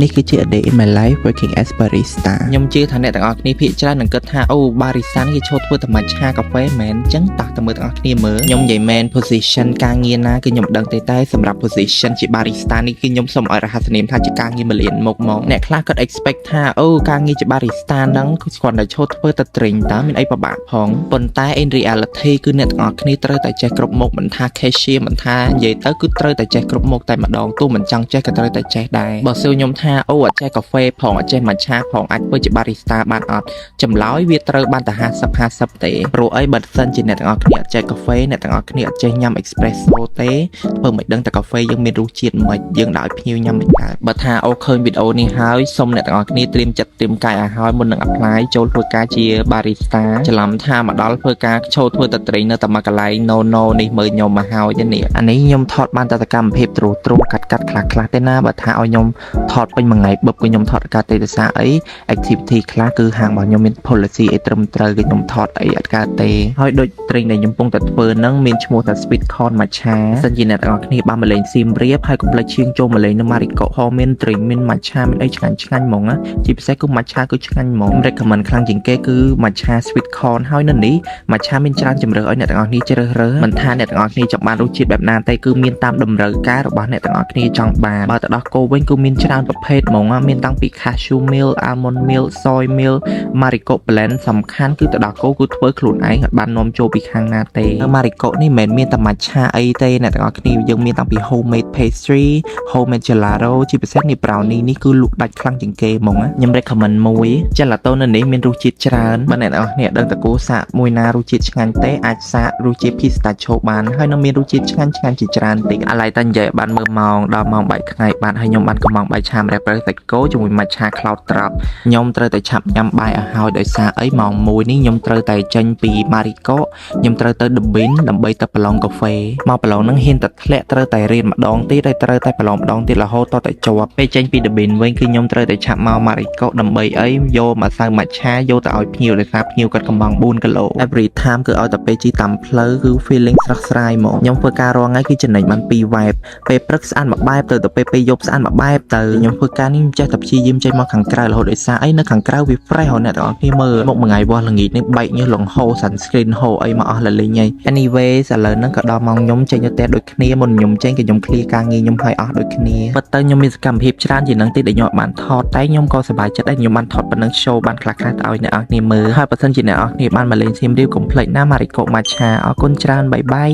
នេះគឺជា a day in my life working as barista ខ្ញុំជឿថាអ្នកទាំងអស់គ្នាភាគច្រើននឹងគិតថាអូ barista នេះគេចូលធ្វើតែមួយឆាកាហ្វេមែនអញ្ចឹងតោះតែមើលទាំងអស់គ្នាមើលខ្ញុំនិយាយមែន position ការងារណាគឺខ្ញុំដឹងទេតែសម្រាប់ position ជា barista នេះគឺខ្ញុំសូមឲ្យរហស្សនាមថាជាការងារមួយលានមុខមកអ្នកខ្លះគាត់ expect ថាអូការងារជា barista ហ្នឹងគឺគ្រាន់តែចូលធ្វើតែ drink តើមានអីពិបាកផងប៉ុន្តែ in reality គឺអ្នកទាំងអស់គ្នាត្រូវតែចេះគ្រប់មុខមិនថា cashier មិនថានិយាយទៅគឺត្រូវតែចេះគ្រប់មុខតែម្ដងទោះមិនចង់ចេះក៏ត្រូវតែចេះដែរបើសួរខ្ញុំថាអូអត់ចេះកាហ្វេផងអត់ចេះម៉ាឆាផងអាចធ្វើជា barista បានអត់ចម្លើយវាត្រូវបានតែ50-50ទេព្រោះអីបើសិនជាអ្នកទាំងអស់គ្នាអត់ចេះកាហ្វេអ្នកទាំងអស់គ្នាអត់ចេះញ៉ាំ espresso ទេធ្វើមិនដឹងតែកាហ្វេយើងមានរសជាតិមិនយើងដាក់ឲ្យភ្ញៀវញ៉ាំមិនកើតបើថាអូឃើញវីដេអូនេះហើយសូមអ្នកទាំងអស់គ្នាត្រៀមចិត្តត្រៀមកាយឲ្យហើយមុននឹង apply ចូលធ្វើការជា barista ច្រឡំថាមកដល់ធ្វើការចូលធ្វើតែត្រេងនៅតែមួយកន្លែង no នេះមើលខ្ញុំមកហើយនេះអានេះខ្ញុំថតបានតែសកម្មភាពទ្រូកាត់ខ្លះទេណាបើថាឲ្យខ្ញុំថតពេញមួយថ្ងៃបឹបក៏ខ្ញុំថតការទេសាអី activity ខ្លះគឺហាងរបស់ខ្ញុំមាន policy អីត្រឹមត្រូវគឺខ្ញុំថតអីអត់កើតទេហើយដូចត្រេងដែលខ្ញុំកំពុងតែធ្វើហ្នឹងមានឈ្មោះថា sweet corn matcha សិនជាអ្នកទាំងអស់គ្នាបានមកលេងសៀមរាបហើយកុំភ្លេចឈៀងចូលមកលេងនៅ Marico ហោមានត្រេងមាន matcha មានអីឆ្ងាញ់ហ្មងណាជាពិសេសគឺ matcha គឺឆ្ងាញ់ហ្មង recommend ខ្លាំងជាងគេគឺ matcha sweet corn ហើយនៅនេះ matcha មានច្រើនជម្រើសឲ្យអ្នកទាំងអស់គ្នាជ្រើសរើសមិនថាអ្នកទាំងអស់គ្នាចង់បានរសជាតិបែបណាទេគឺមានតាមតម្រូវការរបស់អ្នកទាំងអស់គ្នាចង់បានបើទៅដល់គោវិញគឺមានច្រើនប្រភេទហ្មងមានតាំងពី cashew milk almond milk soy milk Marico blend សំខាន់គឺទៅដល់គោគឺធ្វើខ្លួនឯងអត់បាននាំចូលពីខាងណាទេ Marico នេះមិនមែនមានតែ matcha អីទេអ្នកទាំងអស់គ្នាយើងមានតាំងពី homemade pastry homemade gelato ជាពិសេសនេះ brownie នេះគឺលក់ដាច់ខ្លាំងជាងគេហ្មងខ្ញុំ recommend មួយ gelato នៅនេះមានរសជាតិច្រើនបើអ្នកទាំងអស់គ្នាដឹងតើគោសាកមួយណារសជាតិឆ្ងាញ់ទេអាចសាករសជាតិ pistachio បានហើយនៅមានរសជាតិឆ្ងាញ់ជាច្រើនតិចឥឡូវតែនិយាយបានមើលម៉ោងដល់ម៉ោងបាយថ្ងៃបាទហើយខ្ញុំបានកំងបាយឆាម្រះព្រៅសាច់គោជាមួយ matcha cloud drop ខ្ញុំត្រូវតែឆាប់ញ៉ាំបាយឲ្យហើយដោយសារអីម៉ោង1នេះខ្ញុំត្រូវតែចេញពី Marico ខ្ញុំត្រូវទៅ The Bean ដើម្បីទៅប្រឡងកាហ្វេមកប្រឡងហ្នឹងហ៊ានតែធ្លាក់ត្រូវតែរៀនម្ដងទៀតហើយត្រូវតែប្រឡងម្ដងទៀតរហូតតតែជាប់ពេលចេញពី The Bean វិញគឺខ្ញុំត្រូវតែឆាប់មក Marico ដើម្បីអីយកម្សៅ matcha យកទៅឲ្យភ្ញៀវដោយសារភ្ញៀវគាត់កំង4គីឡូ every time គឺឲ្យតែពេលជិះតាមផ្លូវគឺ feeling ស្រស់ស្រាយហ្មងខ្ញុំធ្វើការរាល់ថ្ងៃគឺចំណេញបាន2 vibe ពេលព្រឹកស្អាតមួយបែបទៅពេលយប់ស្អាតមួយបែបទៅខ្ញុំធ្វើការនេះចេះតែព្យាយាមចេញមកខាងក្រៅរហូតដោយសារអីនៅខាងក្រៅវា fresh ហ៎អ្នកទាំងអស់គ្នាមើលមកមួយថ្ងៃវោះល្ងាចនេះបែកញើសលងហូ sunscreen ហូអីមកអស់លលេងហី anyways ឥឡូវហ្នឹងក៏ដល់ម៉ោងខ្ញុំចេញទៅផ្ទះដូចគ្នាមុនខ្ញុំចេញក៏ខ្ញុំ clear ការងារខ្ញុំឲ្យអស់ដូចគ្នាប៉ុន្តែខ្ញុំមានសកម្មភាពច្រើនជាងហ្នឹងទេដែលខ្ញុំបានថតតែខ្ញុំក៏សប្បាយចិត្តដែរខ្ញុំបានថតប៉ុណ្ណឹង show បានខ្លះៗទៅឲ្យអ្នកនរគ្នាមើលហើយបើសិនជាអ្នកនរគ្នាបានមកលេងសៀមរាបកុំភ្លេចណា Marico Matcha អរគុណច្រើនបាយបាយ